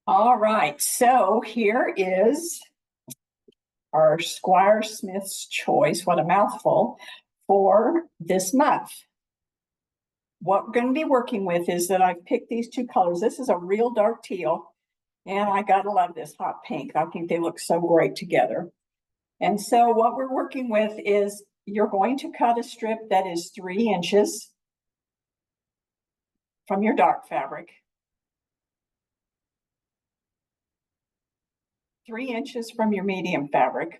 All right, so here is our Squire Smith's Choice, what a mouthful, for this month. What we're going to be working with is that I've picked these two colors. This is a real dark teal, and I gotta love this hot pink. I think they look so great together. And so what we're working with is you're going to cut a strip that is 3 inches from your dark fabric. 3 inches from your medium fabric.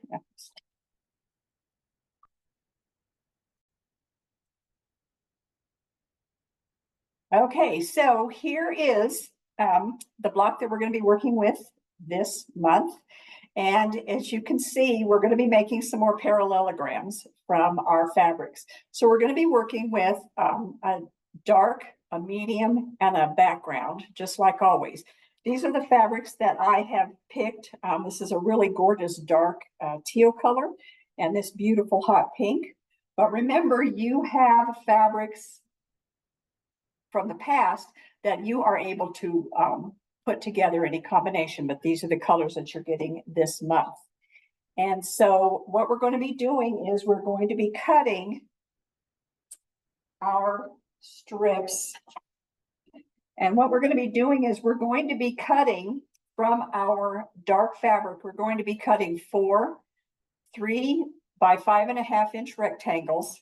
Okay, so here is the block that we're going to be working with this month. And as you can see, we're going to be making some more parallelograms from our fabrics. So we're going to be working with a dark, a medium, and a background, just like always. These are the fabrics that I have picked. This is a really gorgeous dark teal color and this beautiful hot pink. But remember, you have fabrics from the past that you are able to put together any combination, but these are the colors that you're getting this month. And so what we're going to be doing is we're going to be cutting our strips. And what we're going to be doing is we're going to be cutting from our dark fabric. We're going to be cutting 4 3 by 5.5 inch rectangles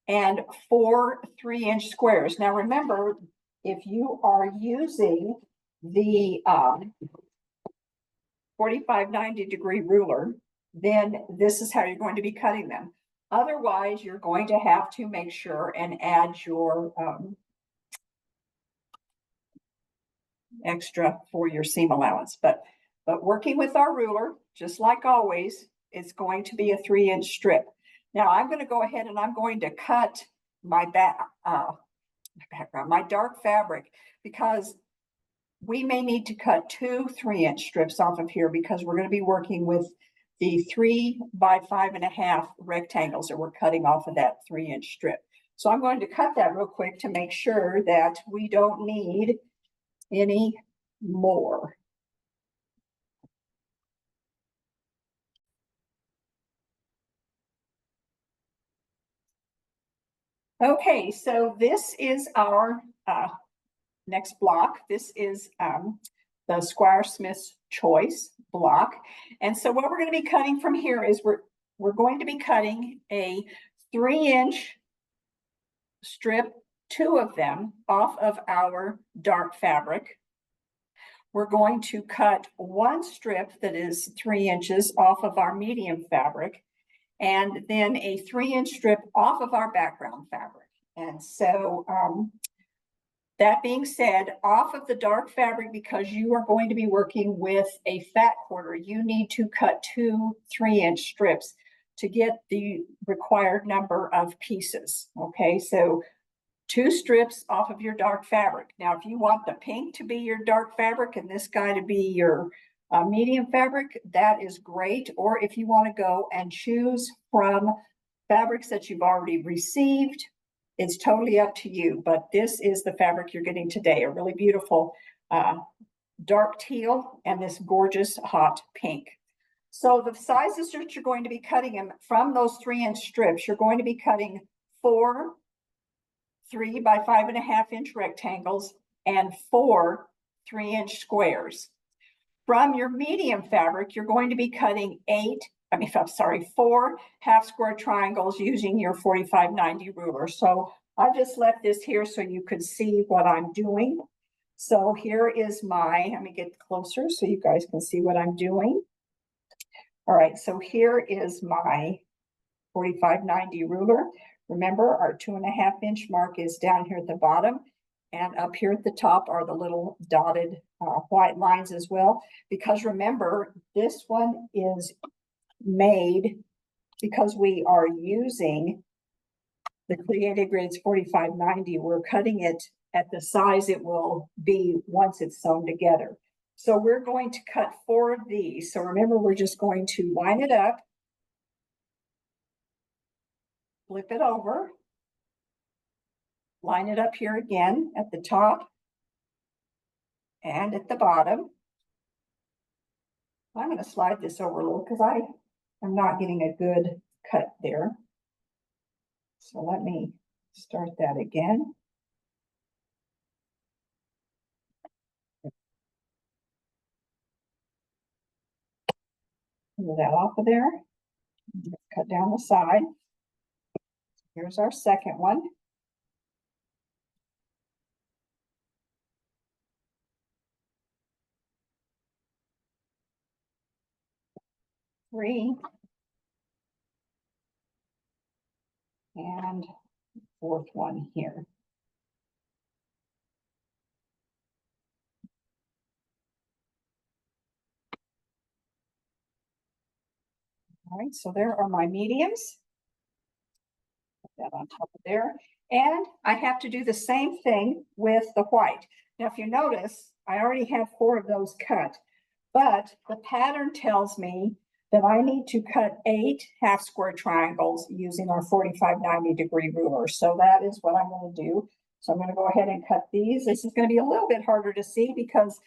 and 4 3-inch squares. Now remember, if you are using the 45-90-degree ruler, then this is how you're going to be cutting them. Otherwise, you're going to have to make sure and add your extra for your seam allowance. But working with our ruler, just like always, it's going to be a 3-inch strip. Now I'm going to go ahead and I'm going to cut my background, my dark fabric, because we may need to cut 2 3-inch strips off of here because we're going to be working with the 3 by 5.5 rectangles that we're cutting off of that 3-inch strip. So I'm going to cut that real quick to make sure that we don't need any more. Okay, so this is our next block. This is the Squire Smith's Choice block. And so what we're going to be cutting from here is we're going to be cutting a 3-inch strip, 2 of them, off of our dark fabric. We're going to cut 1 strip that is 3 inches off of our medium fabric, and then a 3-inch strip off of our background fabric. And so that being said, off of the dark fabric, because you are going to be working with a fat quarter, you need to cut 2 3-inch strips to get the required number of pieces. Okay, so 2 strips off of your dark fabric. Now, if you want the pink to be your dark fabric and this guy to be your medium fabric, that is great. Or if you want to go and choose from fabrics that you've already received, it's totally up to you. But this is the fabric you're getting today, a really beautiful dark teal and this gorgeous hot pink. So the sizes that you're going to be cutting them from those 3-inch strips, you're going to be cutting 4 3 by 5.5 inch rectangles and 4 3-inch squares. From your medium fabric, you're going to be cutting 4 half square triangles using your 45-90 ruler. So I just left this here so you could see what I'm doing. So here is let me get closer so you guys can see what I'm doing. All right, so here is my 45-90 ruler. Remember, our 2.5 inch mark is down here at the bottom, and up here at the top are the little dotted white lines as well. Because remember, this one is made because we are using the Creative Grids 45-90. We're cutting it at the size it will be once it's sewn together. So we're going to cut 4 of these. So remember, we're just going to line it up, flip it over, line it up here again at the top, and at the bottom. I'm going to slide this over a little because I am not getting a good cut there. So let me start that again. Move that off of there. Cut down the side. Here's our second one. Three. And fourth one here. All right, so there are my mediums. Put that on top of there. And I have to do the same thing with the white. Now, if you notice, I already have 4 of those cut, but the pattern tells me that I need to cut 8 half square triangles using our 45-90-degree ruler. So that is what I'm going to do. So I'm going to go ahead and cut these. This is going to be a little bit harder to see because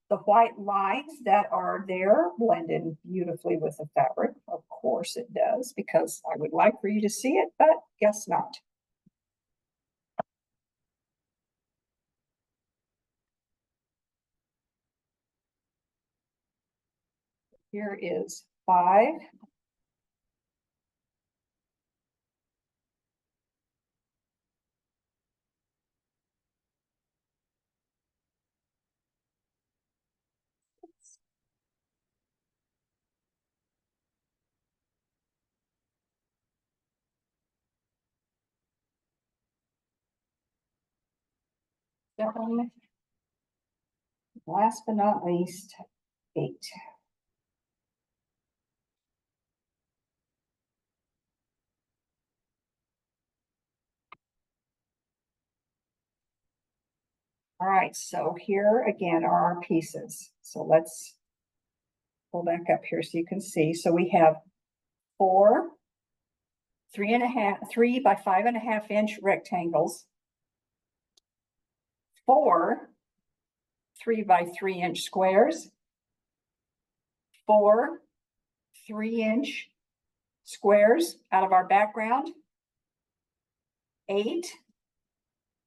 the white lines that are there blend in beautifully with the fabric. Of course it does, because I would like for you to see it, but guess not. Here is 5. Seven. Last but not least, 8. All right, so here again are our pieces. So let's pull back up here so you can see. So we have 4 3 by 5.5 inch rectangles, 4 3 by 3 inch squares, 4 3-inch squares out of our background, 8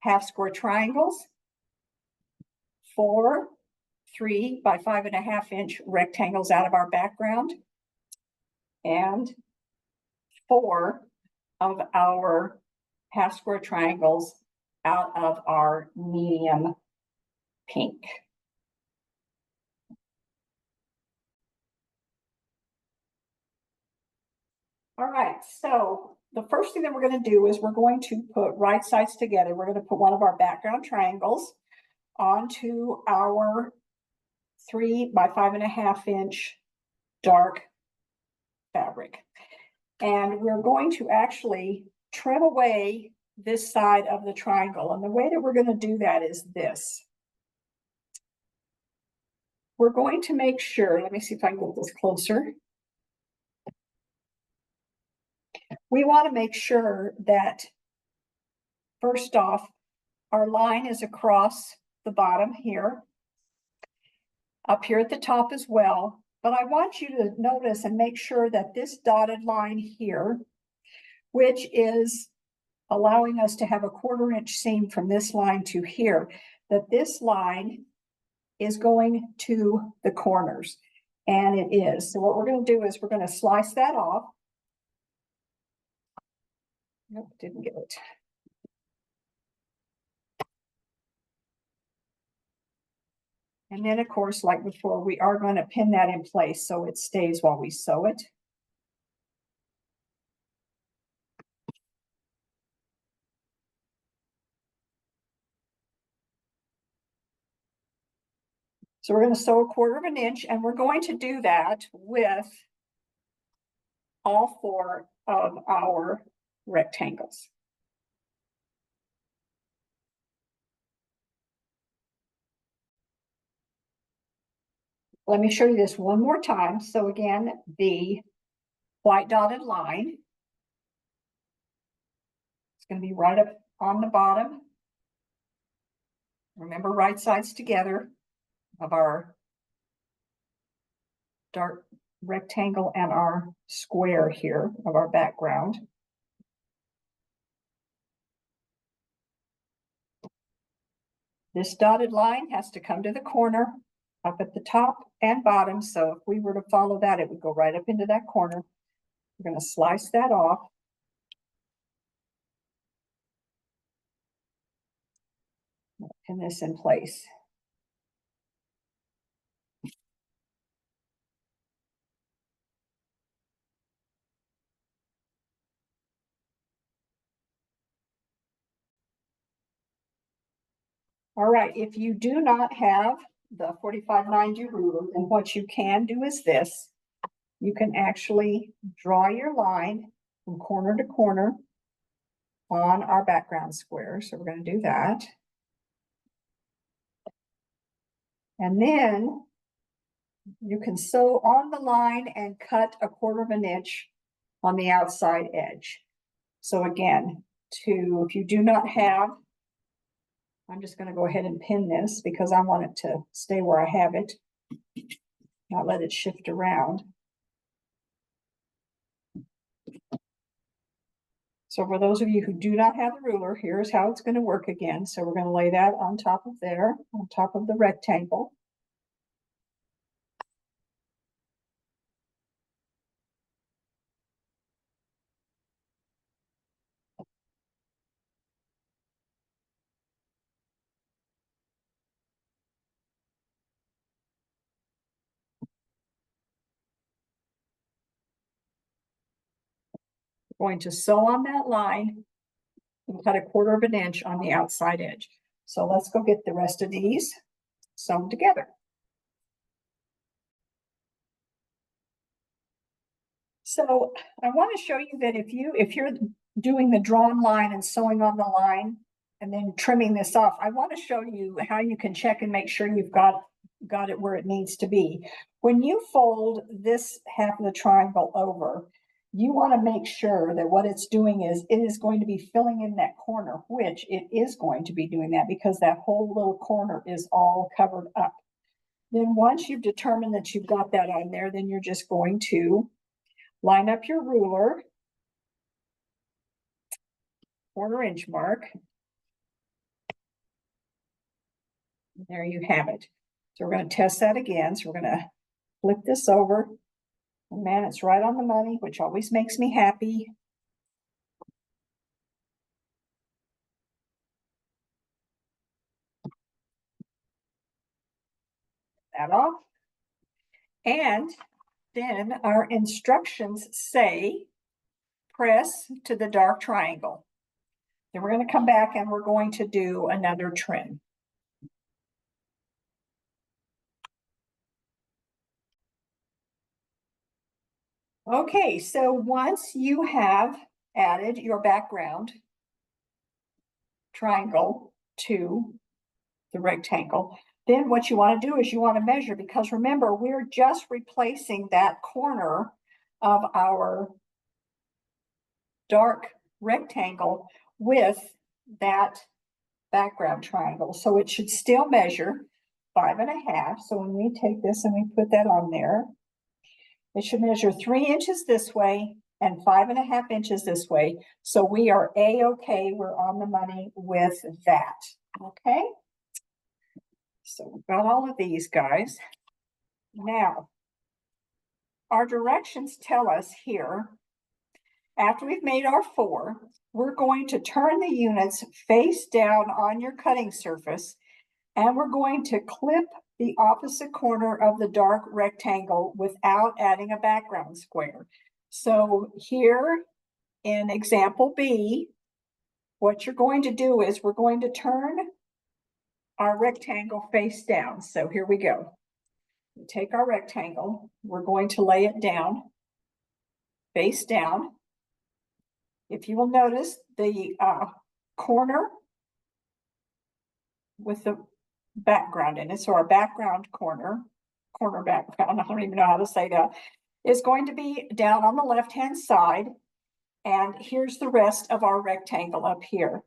half square triangles, 4 3 by 5.5 inch rectangles out of our background, and 4 of our half square triangles out of our medium pink. All right, so the first thing that we're going to do is we're going to put right sides together. We're going to put one of our background triangles onto our 3 by 5.5 inch dark fabric. And we're going to actually trim away this side of the triangle. And the way that we're going to do that is this. We're going to make sure, let me see if I can get this closer. We want to make sure that, first off, our line is across the bottom here, up here at the top as well. But I want you to notice and make sure that this dotted line here, which is allowing us to have a 1/4 inch seam from this line to here, that this line is going to the corners, and it is. So what we're going to do is we're going to slice that off. Nope, didn't get it. And then, of course, like before, we are going to pin that in place so it stays while we sew it. So we're going to sew a 1/4 inch, and we're going to do that with all 4 of our rectangles. Let me show you this one more time. So again, the white dotted line, it's going to be right up on the bottom. Remember, right sides together. of our dark rectangle and our square here of our background. This dotted line has to come to the corner up at the top and bottom. So if we were to follow that, it would go right up into that corner. We're going to slice that off. Pin this in place. All right, if you do not have the 4590 ruler, then what you can do is this. You can actually draw your line from corner to corner on our background square. So we're going to do that. And then you can sew on the line and cut 1/4 inch on the outside edge. So again, if you do not have, I'm just going to go ahead and pin this because I want it to stay where I have it, not let it shift around. So for those of you who do not have a ruler, here's how it's going to work again. So we're going to lay that on top of there, on top of the rectangle. Going to sew on that line and cut 1/4 inch on the outside edge. So let's go get the rest of these sewn together. So I want to show you that if you're doing the drawn line and sewing on the line and then trimming this off, I want to show you how you can check and make sure you've got it where it needs to be. When you fold this half of the triangle over, you want to make sure that what it's doing is it is going to be filling in that corner, which it is going to be doing that because that whole little corner is all covered up. Then once you've determined that you've got that on there, then you're just going to line up your ruler, 1/4 inch mark. There you have it. So we're going to test that again. So we're going to flip this over. And man, it's right on the money, which always makes me happy. That off. And then our instructions say, press to the dark triangle. Then we're going to come back and we're going to do another trim. Okay, so once you have added your background triangle to the rectangle, then what you want to do is you want to measure, because remember, we're just replacing that corner of our dark rectangle with that background triangle. So it should still measure 5.5. So when we take this and we put that on there, it should measure 3 inches this way and 5.5 inches this way. So we are A-okay. We're on the money with that. Okay. So we've got all of these guys. Now, our directions tell us here, after we've made our 4, we're going to turn the units face down on your cutting surface, and we're going to clip the opposite corner of the dark rectangle without adding a background square. So here in example B, what you're going to do is we're going to turn our rectangle face down. So here we go. We take our rectangle, we're going to lay it down, face down. If you will notice, the corner with the background in it, so our background corner background, I don't even know how to say that, is going to be down on the left-hand side. And here's the rest of our rectangle up here.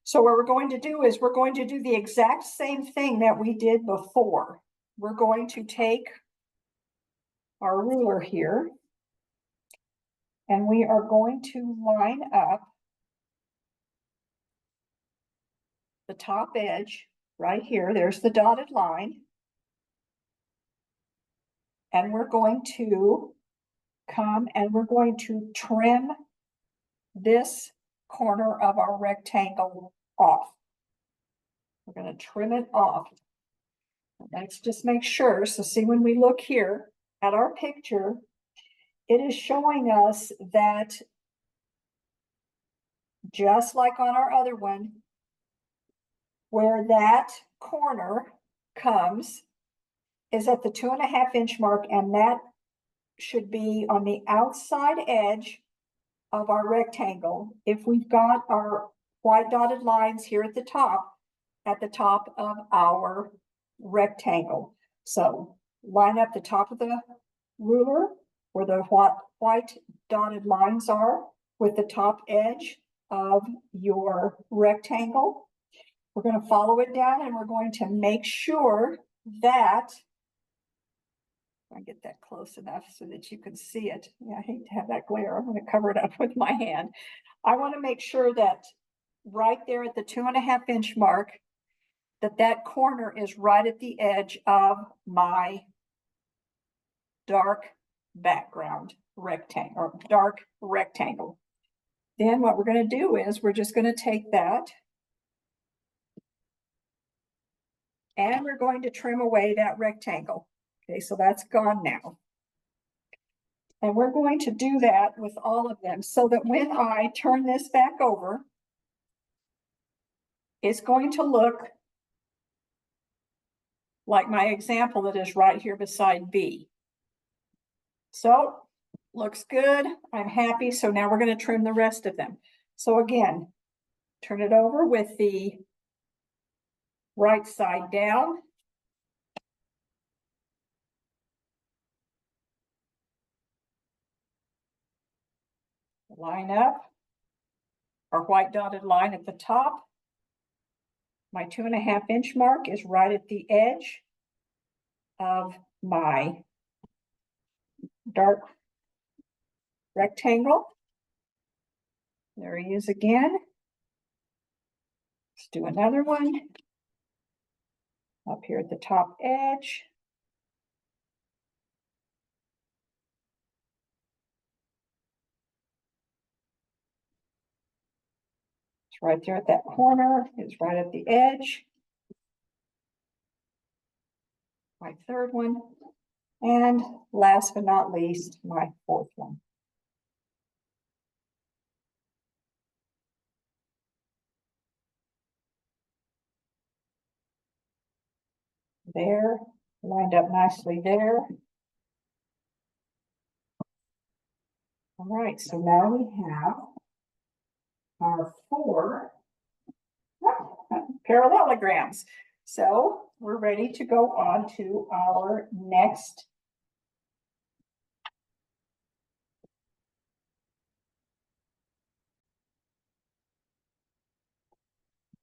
So what we're going to do is we're going to do the exact same thing that we did before. we're going to take our ruler here and we are going to line up the top edge right here. There's the dotted line. And we're going to come and we're going to trim this corner of our rectangle off. We're going to trim it off. Let's just make sure. So see, when we look here at our picture, it is showing us that just like on our other one, where that corner comes is at the 2.5 inch mark, and that should be on the outside edge of our rectangle. If we've got our white dotted lines here at the top of our rectangle. So line up the top of the ruler where the white dotted lines are with the top edge of your rectangle. We're going to follow it down and we're going to make sure that, I get that close enough so that you can see it. Yeah, I hate to have that glare. I'm going to cover it up with my hand. I want to make sure that right there at the 2.5 inch mark, that corner is right at the edge of my dark background rectangle or dark rectangle. Then what we're going to do is we're just going to take that and we're going to trim away that rectangle. Okay, so that's gone now. And we're going to do that with all of them so that when I turn this back over, it's going to look like my example that is right here beside B. So looks good. I'm happy. So now we're going to trim the rest of them. So again, turn it over with the right side down. Line up our white dotted line at the top. My 2.5 inch mark is right at the edge of my dark rectangle. There he is again. Let's do another one. Up here at the top edge. It's right there at that corner. It's right at the edge. My third one. And last but not least, my fourth one. There, lined up nicely there. All right, so now we have our 4 parallelograms. So we're ready to go on to our next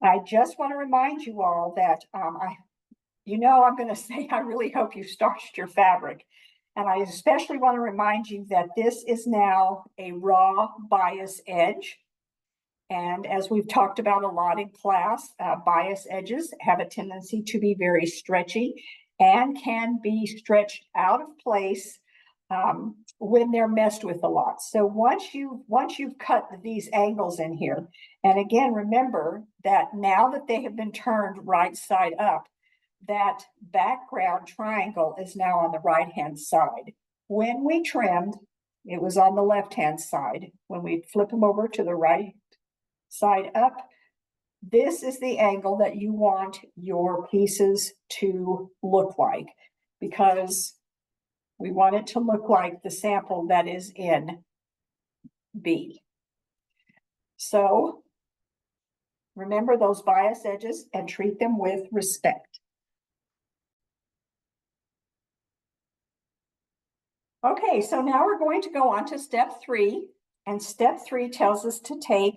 I just want to remind you all that I'm going to say I really hope you starched your fabric. And I especially want to remind you that this is now a raw bias edge. And as we've talked about a lot in class, bias edges have a tendency to be very stretchy and can be stretched out of place when they're messed with a lot. So once you've cut these angles in here, and again, remember that now that they have been turned right side up, that background triangle is now on the right-hand side. When we trimmed, it was on the left-hand side. When we flip them over to the right side up, this is the angle that you want your pieces to look like, because we want it to look like the sample that is in B. So remember those bias edges and treat them with respect. Okay, so now we're going to go on to step 3, and step 3 tells us to take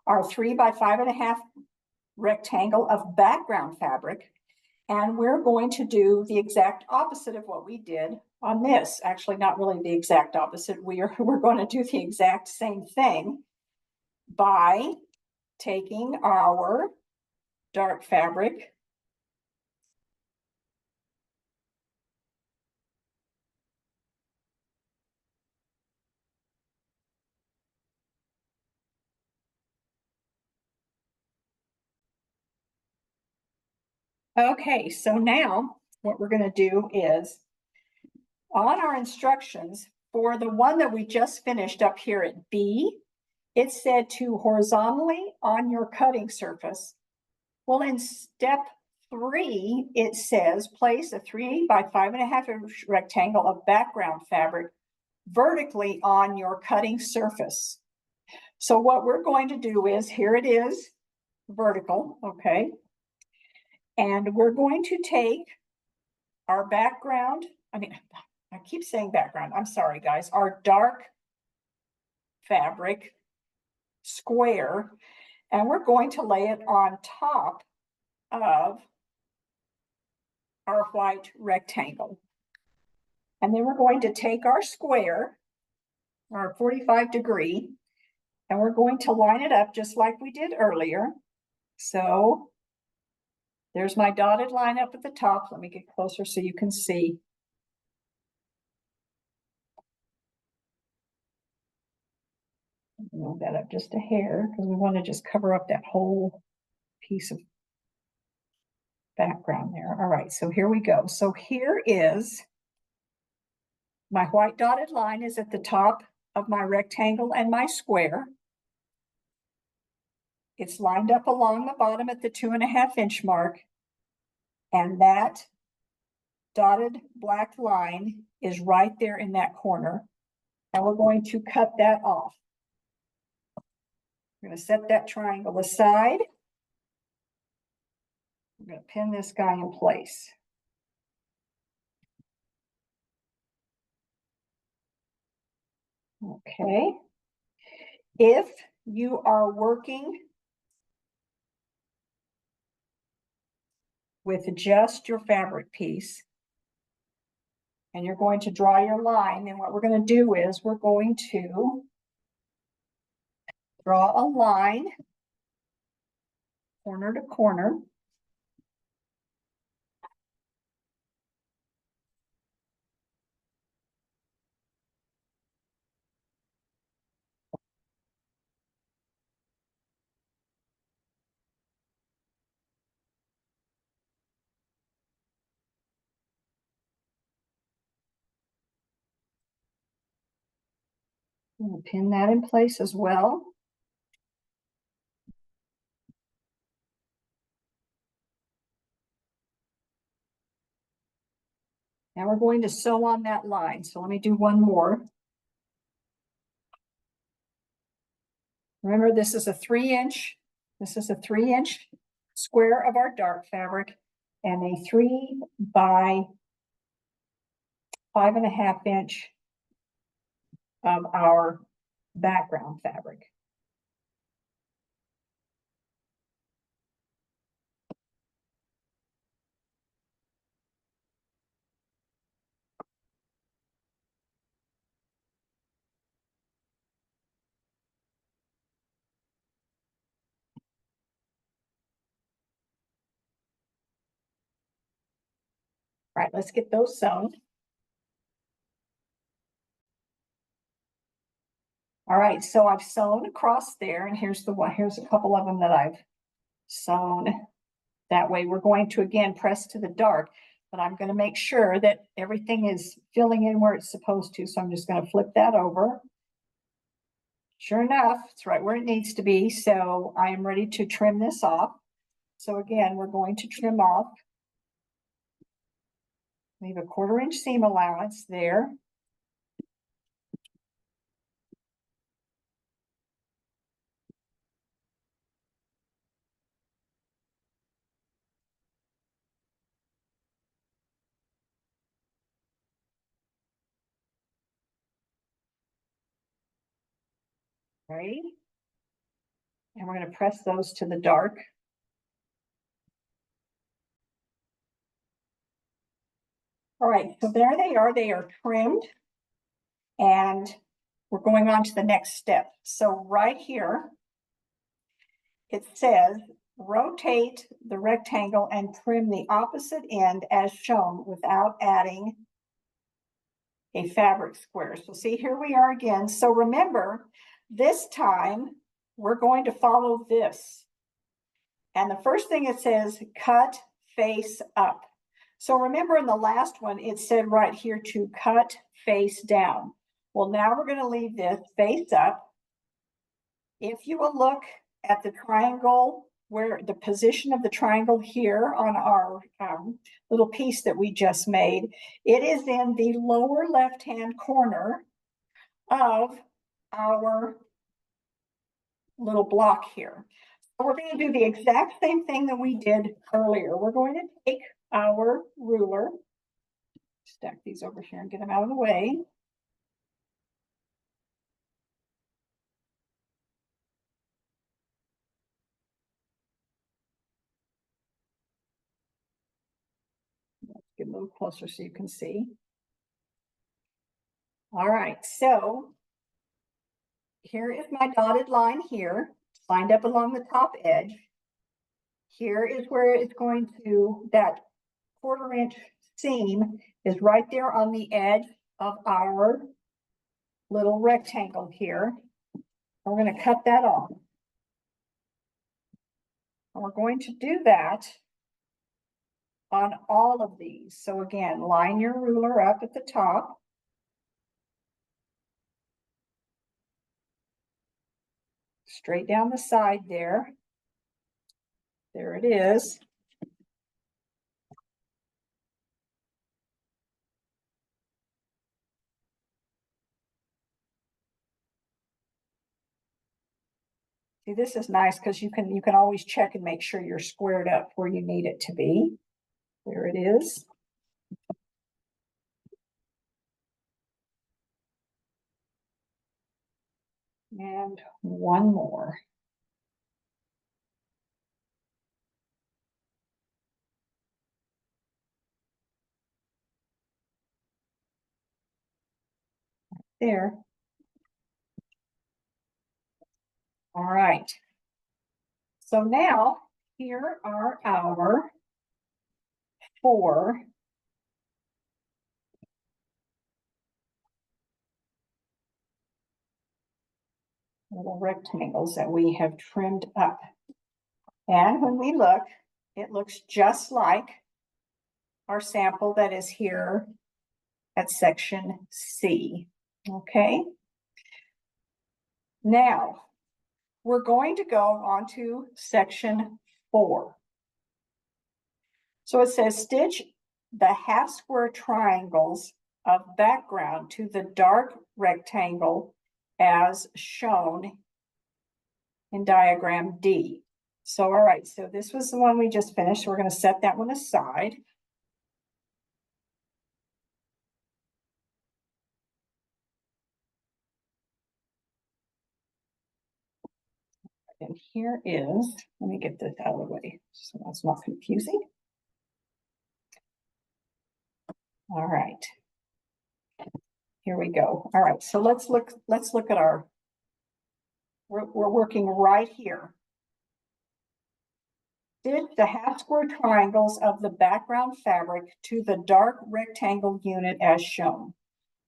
our 3 by 5.5 rectangle of background fabric, And we're going to do the exact opposite of what we did on this. Actually, not really the exact opposite. We're going to do the exact same thing by taking our dark fabric Okay, so now what we're going to do is on our instructions for the one that we just finished up here at B, it said to horizontally on your cutting surface. Well, in step 3, it says place a 3 by 5.5 inch rectangle of background fabric vertically on your cutting surface. So what we're going to do is, here it is, vertical, okay? And we're going to take our background, I keep saying background, I'm sorry guys, our dark fabric square, and we're going to lay it on top of our white rectangle. And then we're going to take our square, our 45-degree, and we're going to line it up just like we did earlier. So there's my dotted line up at the top. Let me get closer so you can see. Move that up just a hair because we want to just cover up that whole piece of background there. All right, so here we go. So here is my white dotted line is at the top of my rectangle and my square. It's lined up along the bottom at the 2.5 inch mark. And that dotted black line is right there in that corner. And we're going to cut that off. We're going to set that triangle aside. I'm going to pin this guy in place. Okay. If you are working with just your fabric piece and you're going to draw your line, then what we're going to do is we're going to draw a line corner to corner. I'm going to pin that in place as well. Now we're going to sew on that line. So let me do one more. Remember, this is a 3-inch. This is a 3-inch square of our dark fabric and a 3 by 5.5 inch of our background fabric. All right, let's get those sewn. All right, so I've sewn across there, and here's the one. Here's a couple of them that I've sewn that way. We're going to again press to the dark, but I'm going to make sure that everything is filling in where it's supposed to. So I'm just going to flip that over. Sure enough, it's right where it needs to be. So I am ready to trim this off. So again, we're going to trim off. Leave a 1/4 inch seam allowance there. Right. And we're going to press those to the dark. All right, so there they are trimmed. And we're going on to the next step. So right here, it says, rotate the rectangle and trim the opposite end as shown without adding a fabric square. So see, here we are again. So remember, this time we're going to follow this. And the first thing it says, cut face up. So remember in the last one, it said right here to cut face down. Well, now we're going to leave this face up. If you will look at the triangle, where the position of the triangle here on our little piece that we just made, it is in the lower left-hand corner of our little block here. So we're going to do the exact same thing that we did earlier. We're going to take our ruler, stack these over here and get them out of the way. Let's get a little closer so you can see. All right, so here is my dotted line here, lined up along the top edge. Here is where it's going to, that 1/4 inch seam is right there on the edge of our little rectangle here. We're going to cut that off. And we're going to do that on all of these. So again, line your ruler up at the top. Straight down the side there. There it is. See, this is nice because you can always check and make sure you're squared up where you need it to be. There it is. And one more. There. All right. So now here are our 4 little rectangles that we have trimmed up. And when we look, it looks just like our sample that is here at section C. Okay. Now we're going to go on to section 4. So it says stitch the half square triangles of background to the dark rectangle as shown in diagram D. So, all right, so this was the one we just finished. We're going to set that one aside. And here is, let me get this out of the way so that's not confusing. All right. Here we go. All right, so let's look at our, we're working right here. Stitch the half square triangles of the background fabric to the dark rectangle unit as shown.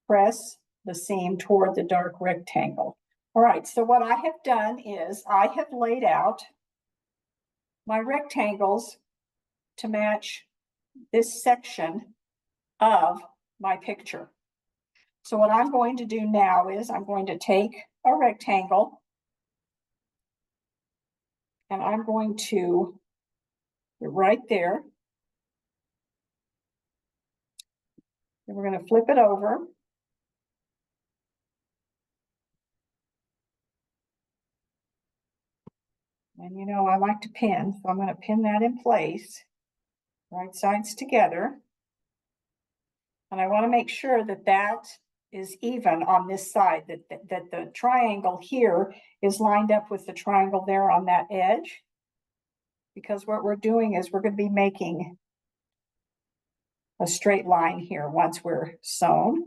Press the seam toward the dark rectangle. All right, so what I have done is I have laid out my rectangles to match this section of my picture. So what I'm going to do now is I'm going to take a rectangle and I'm going to put it right there. And we're going to flip it over. And you know, I like to pin, so I'm going to pin that in place, right sides together. And I want to make sure that that is even on this side, that the triangle here is lined up with the triangle there on that edge. Because what we're doing is we're going to be making a straight line here once we're sewn.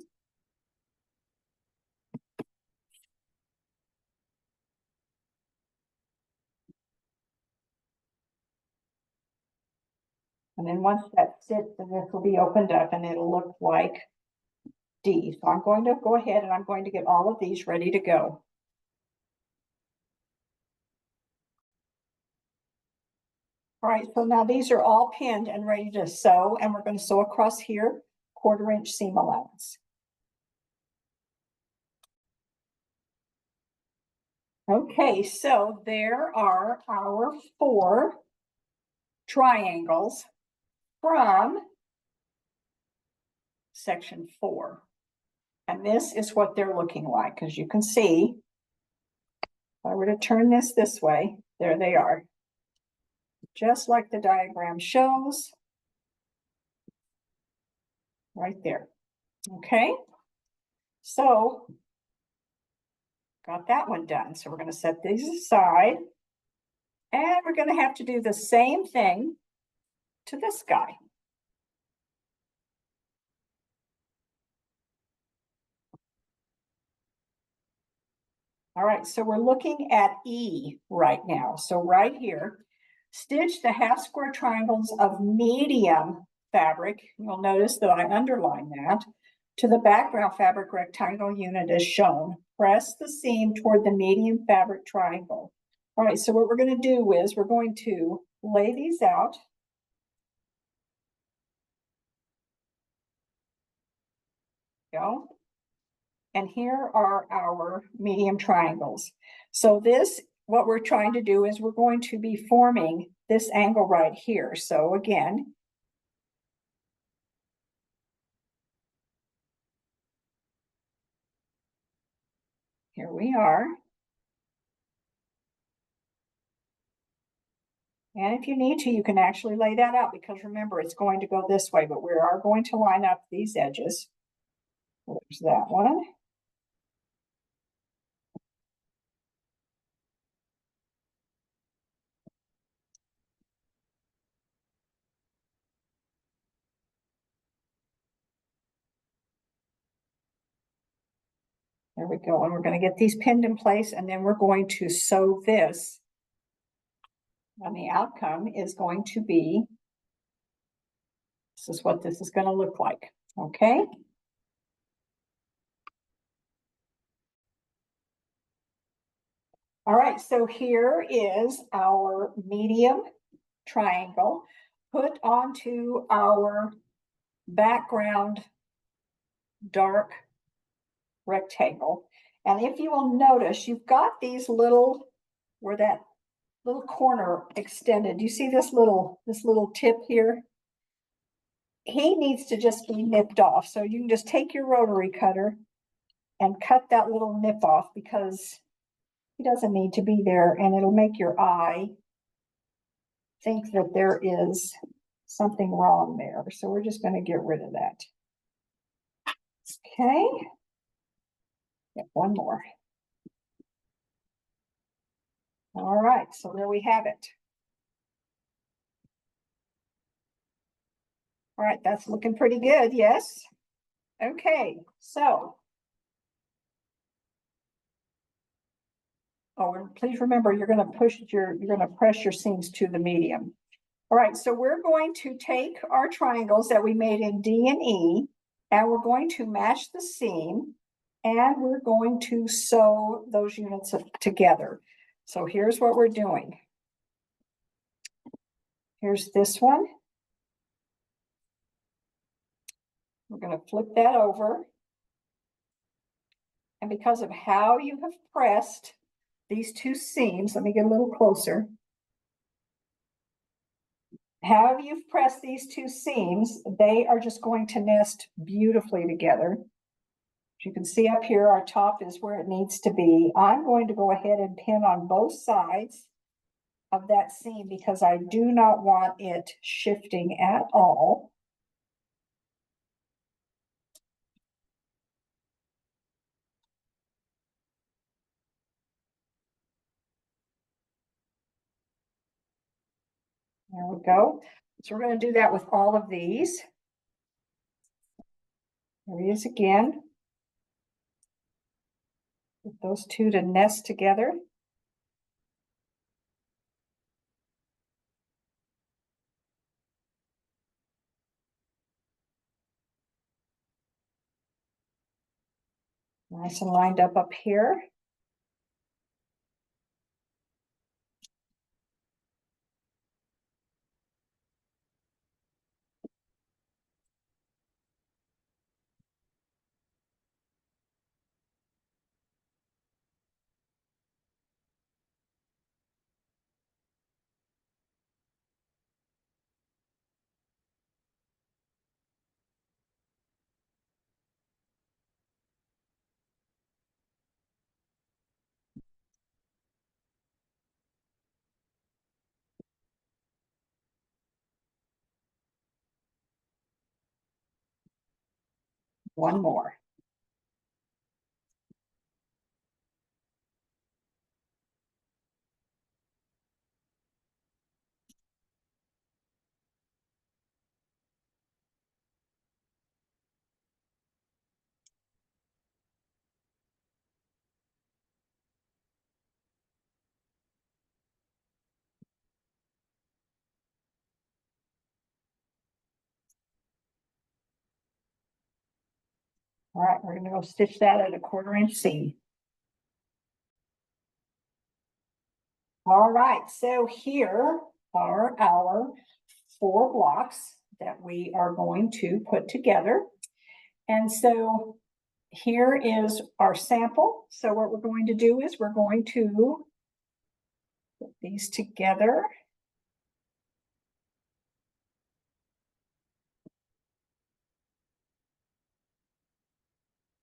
And then once that sits, then this will be opened up and it'll look like D. So I'm going to go ahead and I'm going to get all of these ready to go. All right, so now these are all pinned and ready to sew, and we're going to sew across here, 1/4 inch seam allowance. Okay, so there are our 4 triangles from section 4. And this is what they're looking like. As you can see, if I were to turn this way, there they are. Just like the diagram shows, right there. Okay, so got that one done. So we're going to set these aside, and we're going to have to do the same thing to this guy. All right, so we're looking at E right now. So right here, stitch the 1/2 square triangles of medium fabric. You'll notice that I underline that to the background fabric rectangle unit as shown. Press the seam toward the medium fabric triangle. All right, so what we're going to do is we're going to lay these out. Go. And here are our medium triangles. So this, what we're trying to do is we're going to be forming this angle right here. So again, here we are. And if you need to, you can actually lay that out because remember, it's going to go this way, but we are going to line up these edges. There's that one. There we go. And we're going to get these pinned in place, and then we're going to sew this. And the outcome is going to be, this is what this is going to look like. Okay. All right, so here is our medium triangle put onto our background dark rectangle. And if you will notice, you've got these little, where that little corner extended. You see this little tip here? He needs to just be nipped off. So you can just take your rotary cutter and cut that little nip off because he doesn't need to be there, and it'll make your eye think that there is something wrong there. So we're just going to get rid of that. Okay. Get one more. All right, so there we have it. All right, that's looking pretty good, yes? Okay, so. Oh, and please remember, you're going to press your seams to the medium. All right, so we're going to take our triangles that we made in D and E, and we're going to match the seam, and we're going to sew those units together. So here's what we're doing. Here's this one. We're going to flip that over. And because of how you have pressed these two seams, let me get a little closer. How you've pressed these two seams, they are just going to nest beautifully together. As you can see up here, our top is where it needs to be. I'm going to go ahead and pin on both sides of that seam because I do not want it shifting at all. There we go. So we're going to do that with all of these. There he is again. Get those two to nest together. Nice and lined up here. One more. All right, we're gonna go stitch that at a 1/4 inch seam. All right, so here are our 4 blocks that we are going to put together. And so here is our sample. So what we're going to do is we're going to put these together.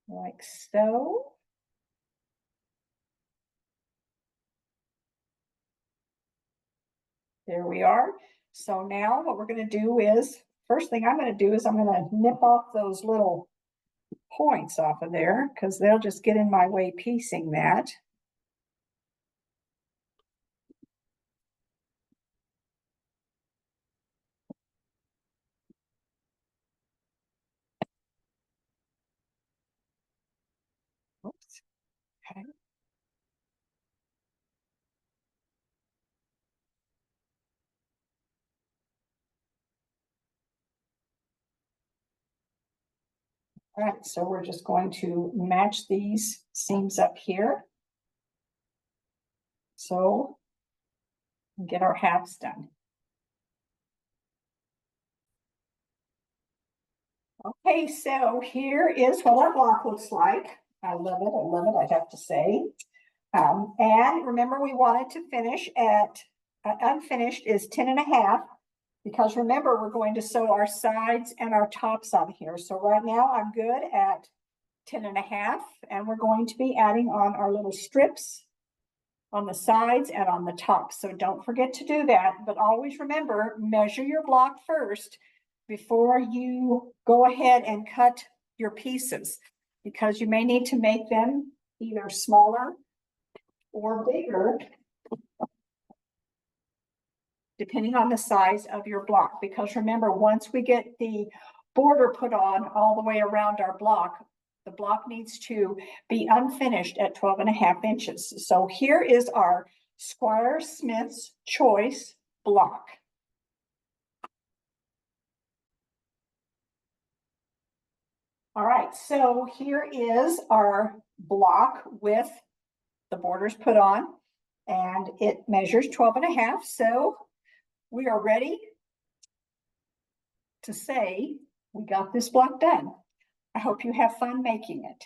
Like so. There we are. So now what we're going to do is, first thing I'm going to do is I'm going to nip off those little points off of there because they'll just get in my way piecing that. Oops. Okay. All right, so we're just going to match these seams up here. So get our halves done. Okay, so here is what our block looks like. I love it, I have to say. And remember, we wanted to finish at, unfinished is 10.5, because remember, we're going to sew our sides and our tops on here. So right now I'm good at 10.5, and we're going to be adding on our little strips on the sides and on the top. So don't forget to do that, but always remember, measure your block first before you go ahead and cut your pieces, because you may need to make them either smaller or bigger, depending on the size of your block. Because remember, once we get the border put on all the way around our block, the block needs to be unfinished at 12.5 inches. So here is our Squire Smith's Choice block. All right, so here is our block with the borders put on, and it measures 12.5. So we are ready to say we got this block done. I hope you have fun making it.